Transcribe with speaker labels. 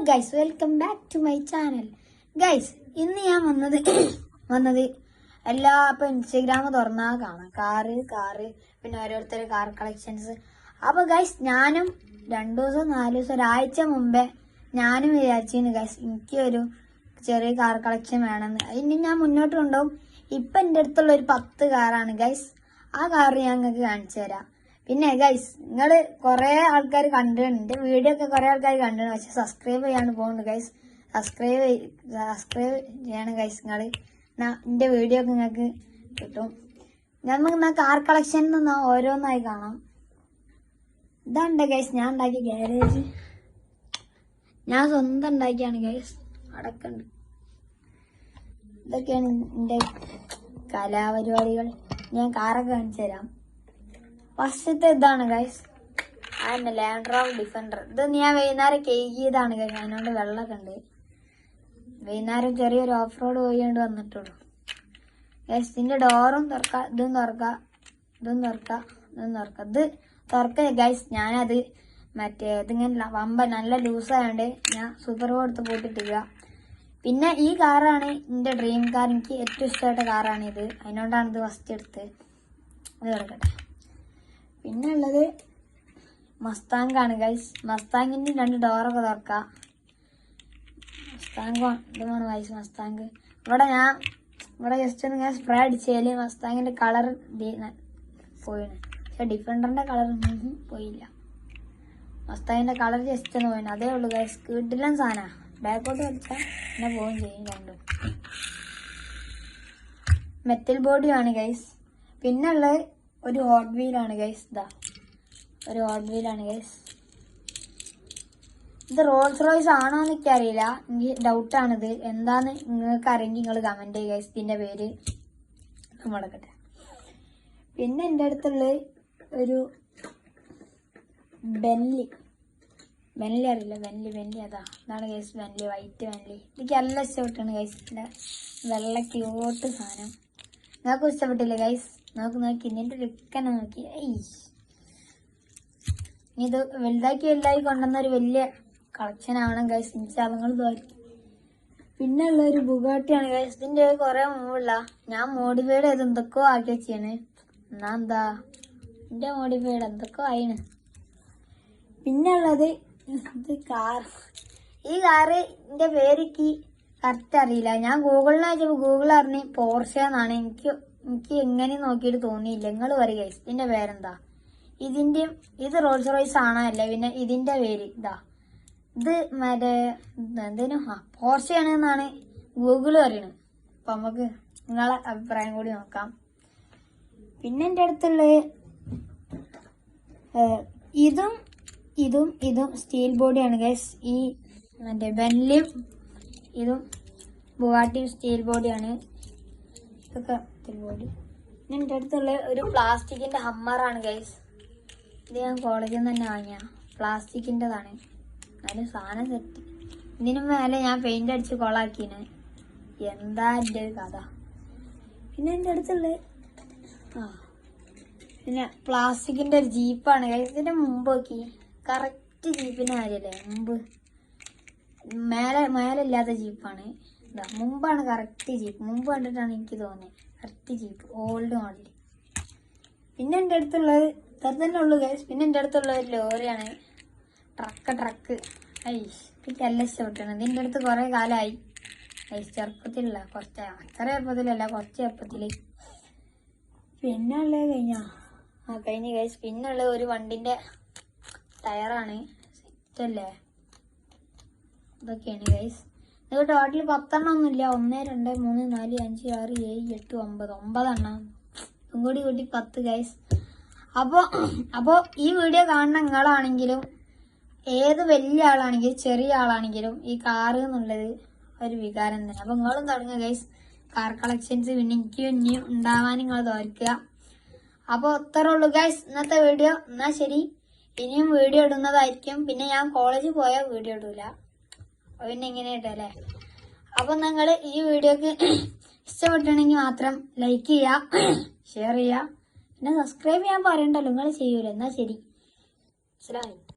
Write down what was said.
Speaker 1: Guys, welcome back to my channel. Guys, ഇന്ന് ഞാൻ വന്നത് ഇപ്പൊ ഇൻസ്റ്റഗ്രാം തുറന്നാ കാണാം കാറ് പിന്നെ ഓരോരുത്തർ കാർ കളക്ഷൻസ്. അപ്പൊ ഗൈസ്, ഞാനും 2 ദിവസം 4 ദിവസം ഒരാഴ്ച മുമ്പേ ഞാനും വിചാരിച്ചിരുന്നു ഗൈസ്, എനിക്കൊരു ചെറിയ കാർ കളക്ഷൻ വേണമെന്ന്. ഇനി ഞാൻ മുന്നോട്ട് കൊണ്ടുപോകും. ഇപ്പൊ എന്റെ അടുത്തുള്ള ഒരു 10 കാറാണ് ഗൈസ്. ആ കാറ് ഞാൻ നിങ്ങൾക്ക് കാണിച്ചു തരാം. പിന്നെ ഗൈസ്, നിങ്ങള് കുറെ ആൾക്കാർ കണ്ടിട്ടുണ്ട്, എന്റെ വീഡിയോ ഒക്കെ കുറെ ആൾക്കാർ കണ്ടിട്ടുണ്ട്, പക്ഷെ സബ്സ്ക്രൈബ് ചെയ്യാണ്ട് പോകുന്നുണ്ട് ഗൈസ്. സബ്സ്ക്രൈബ് ചെയ്യണം ഗൈസ്. നിങ്ങള് എന്റെ വീഡിയോ ഒക്കെ നിങ്ങൾക്ക് കിട്ടും. നമുക്ക് കാർ കളക്ഷൻ ഓരോന്നായി കാണാം. ഇതാണ്ട് ഗൈസ് ഞാൻ ഉണ്ടാക്കിയ ഗാരേജ്. ഞാൻ സ്വന്തം ഉണ്ടാക്കിയാണ് ഗൈസ്. അടക്കണ്ട്. ഇതൊക്കെയാണ് എന്റെ കലാപരിപാടികൾ. ഞാൻ കാറൊക്കെ കാണിച്ചു തരാം. ഫസ്റ്റത്തെ ഇതാണ് ഗൈസ്, അതന്നെ ലാൻഡ് റോവർ ഡിഫൻഡർ. ഇത് ഞാൻ വൈകുന്നേരം കേക്കിയതാണ് ഗൈസ്. അതിനോട് വെള്ളമൊക്കെ ഉണ്ട്. വൈകുന്നേരം ചെറിയൊരു ഓഫ് റോഡ് പോയിക്കൊണ്ട് വന്നിട്ടുള്ളൂ ഗൈസ്. ഇതിന്റെ ഡോറും തുറക്കാം, ഇതും തുറക്കാം, ഇതും തുറക്കാം, ഇതും തുറക്കാം. ഇത് തുറക്ക ഗൈസ്. ഞാനത് ഇതിങ്ങനെ വമ്പ നല്ല ലൂസായോണ്ട് ഞാൻ സൂപ്പർ കൊടുത്ത് പൂട്ടിട്ടില്ല. പിന്നെ ഈ കാറാണ് എന്റെ ഡ്രീം കാർ. എനിക്ക് ഏറ്റവും ഇഷ്ടപ്പെട്ട കാറാണ് ഇത്. അതിനോണ്ടാണ് ഇത് ഫസ്റ്റ് എടുത്ത്. അത് കിടക്കട്ടെ. പിന്നെ ഉള്ളത് മസ്താങ് ആണ് ഗൈസ്. മസ്താങ്ങിന്റെ 2 ഡോറൊക്കെ തുറക്കാം. മസ്താങ് ഇതാണ് ഗൈസ് മസ്താങ്. ഇവിടെ ജസ്റ്റ് ഒന്ന് സ്പ്രേ അടിച്ചാല് മസ്താങ്ങിന്റെ കളർ പോയിണ്. പക്ഷെ ഡിഫൻഡറിന്റെ കളർ പോയില്ല. മസ്താങ്ങിന്റെ കളർ ജസ്റ്റ് ഒന്ന് പോയിന്, അതേ ഉള്ളു ഗൈസ്. കിട്ടില്ല സാധന. ബാക്കോട്ട് കളിച്ചാൽ പിന്നെ പോവുകയും ചെയ്യും രണ്ടും. മെറ്റൽ ബോഡിയാണ് ഗൈസ്. പിന്നെ ഉള്ളത് ഒരു ഹോട്ട് വീലാണ് ഗൈസ്. ഒരു ഹോട്ട് വീലാണ് ഗൈസ്. ഇത് റോൾസ് റോയ്സ് ആണോ എന്ന് എനിക്ക് അറിയില്ല, എനിക്ക് ഡൗട്ടാണിത്. എന്താന്ന് നിങ്ങൾക്ക് അറിയെങ്കിൽ നിങ്ങൾ കമന്റ് ചെയ്യുക ഗൈസ്. ഇതിന്റെ പേര് മുടക്കട്ടെ. പിന്നെ എൻ്റെ അടുത്തുള്ള ഒരു ബെന്ലി അറിയില്ല, ബെന്ലി അതാണ് ഗൈസ്. ബെന്ലി വൈറ്റ് ബെന്ലി. എനിക്ക് നല്ല ഇഷ്ടപ്പെട്ടാണ് ഗൈസ്. വെള്ള ക്യൂട്ട് സാധനം. നിങ്ങൾക്ക് ഇഷ്ടപ്പെട്ടില്ലേ ഗൈസ്? നോക്കി ഇതിന്റെ ലുക്കനെ നോക്കി. ഇത് വലുതായി കൊണ്ടുവന്ന ഒരു വലിയ കളക്ഷൻ ആണ് ഗൈസ്. ഇൻസ്റ്റാങ്ങൾ തോന്നി. പിന്നെ ഉള്ള ഒരു ബുഗാട്ടിയാണ് ഗൈസ്. ഇതിന്റെ കുറെ മുമ്പുള്ള ഞാൻ മോഡിഫൈഡ് ചെയ്ത് എന്തൊക്കെയോ ആക്കി വെച്ചാണ്. എന്നാ എന്താ എന്റെ മോഡിഫൈഡ് എന്തൊക്കെയോ ആയിന്. പിന്നെ ഉള്ളത് ഇത് കാർ. ഈ കാറ് എന്റെ പേരിക്ക് കറക്റ്റ് അറിയില്ല. ഞാൻ ഗൂഗിളിൽ വെച്ചപ്പോ ഗൂഗിൾ അറിഞ്ഞ് പോർഷെ എന്നാണ്. എനിക്ക് എങ്ങനെ നോക്കിയിട്ട് തോന്നിയില്ല. നിങ്ങൾ പറയും ഗൈസ് ഇതിന്റെ പേരെന്താ? ഇത് റോൾസ് റോയ്സ് ആണോ അല്ല? പിന്നെ ഇതിന്റെ പേര് ഇത് എന്തേനും പോർഷെയാണ് എന്നാണ് ഗൂഗിള് പറയുന്നത്. അപ്പൊ നമുക്ക് നിങ്ങളെ അഭിപ്രായം കൂടി നോക്കാം. പിന്നെ എന്റെ അടുത്തുള്ള ഇതും സ്റ്റീൽ ബോഡിയാണ് ഗൈസ്. ഈ ബെന്ലിയും ഇതും ബുഗാട്ടിയും സ്റ്റീൽ ബോഡിയാണ്. ഇതൊക്കെ സ്റ്റീൽ ബോഡി. പിന്നെ എൻ്റെ അടുത്തുള്ള ഒരു പ്ലാസ്റ്റിക്കിന്റെ ഹമ്മറാണ് ഗൈസ്. ഇത് ഞാൻ കോളേജിൽ നിന്ന് തന്നെ വാങ്ങിയ പ്ലാസ്റ്റിക്കിൻ്റെതാണ്. അതിന് സാധനം സെറ്റ്. ഇതിനു മേലെ ഞാൻ പെയിന്റ് അടിച്ച് കൊളാക്കിന്. എന്താ എൻ്റെ ഒരു കഥ. പിന്നെ എൻ്റെ അടുത്തുള്ള പിന്നെ പ്ലാസ്റ്റിക്കിന്റെ ഒരു ജീപ്പാണ് ഗൈസ്. ഇതിന്റെ മുമ്പ് നോക്കി കറക്റ്റ് ജീപ്പിന്റെ കാര്യല്ലേ? മേലെ ഇല്ലാത്ത ജീപ്പാണ്. മുമ്പാണ് കറക്റ്റ് ജീപ്പ്. മുമ്പ് കണ്ടിട്ടാണ് എനിക്ക് തോന്നിയത് കറക്റ്റ് ജീപ്പ്, ഓൾഡ് മോഡൽ. പിന്നെ എൻ്റെ അടുത്തുള്ളത് തന്നെ ഉള്ളു ഗൈസ്. പിന്നെ എൻ്റെ അടുത്തുള്ള ഒരു ലോറിയാണ്. ട്രക്ക് എനിക്ക് എല്ലാം ഇഷ്ടപ്പെട്ടാണ്. ഇതിൻ്റെ അടുത്ത് കുറെ കാലമായി ഗൈസ്. ചെറുപ്പത്തിലല്ല, കുറച്ച് അത്ര ചെറുപ്പത്തിലല്ല, കുറച്ച് ചെറുപ്പത്തില്. പിന്നെ ഉള്ളത് കഴിഞ്ഞ ഗൈസ്. പിന്നെ ഉള്ളത് ഒരു വണ്ടിന്റെ ടയറാണ്. സെറ്റല്ലേ? ഇതൊക്കെയാണ് ഗൈസ്. ഇത് ടോട്ടൽ 10 ഒന്നുമില്ല. 1 2 3 4 5 6 7 8 9 എണ്ണം. ഇതും കൂടി 10 ഗൈസ്. അപ്പോ ഈ വീഡിയോ കാണുന്ന നിങ്ങളാണെങ്കിലും ഏത് വലിയ ആളാണെങ്കിലും ചെറിയ ആളാണെങ്കിലും ഈ കാറ് എന്നുള്ളത് ഒരു വികാരം തന്നെ. അപ്പൊ നിങ്ങളും തുടങ്ങുക ഗൈസ് കാർ കളക്ഷൻസ്. പിന്നെ എനിക്കും ഇനിയും ഉണ്ടാവാൻ നിങ്ങൾ തോൽക്കുക. അപ്പൊ അത്രേ ഉള്ളൂ ഗൈസ് ഇന്നത്തെ വീഡിയോ. എന്നാ ശരി, ഇനിയും വീഡിയോ ഇടുന്നതായിരിക്കും. പിന്നെ ഞാൻ കോളേജിൽ പോയാൽ വീഡിയോ ഇടൂല, പിന്നെ ഇങ്ങനെ ഇട്ടല്ലേ. അപ്പൊ നിങ്ങൾ ഈ വീഡിയോക്ക് ഇഷ്ടപ്പെട്ടിട്ടുണ്ടെങ്കിൽ മാത്രം ലൈക്ക് ചെയ്യുക, ഷെയർ ചെയ്യുക, പിന്നെ സബ്സ്ക്രൈബ് ചെയ്യാൻ പറയണ്ടല്ലോ. നിങ്ങൾ ചെയ്യൂല. എന്നാ ശരി, മനസ്സിലായി.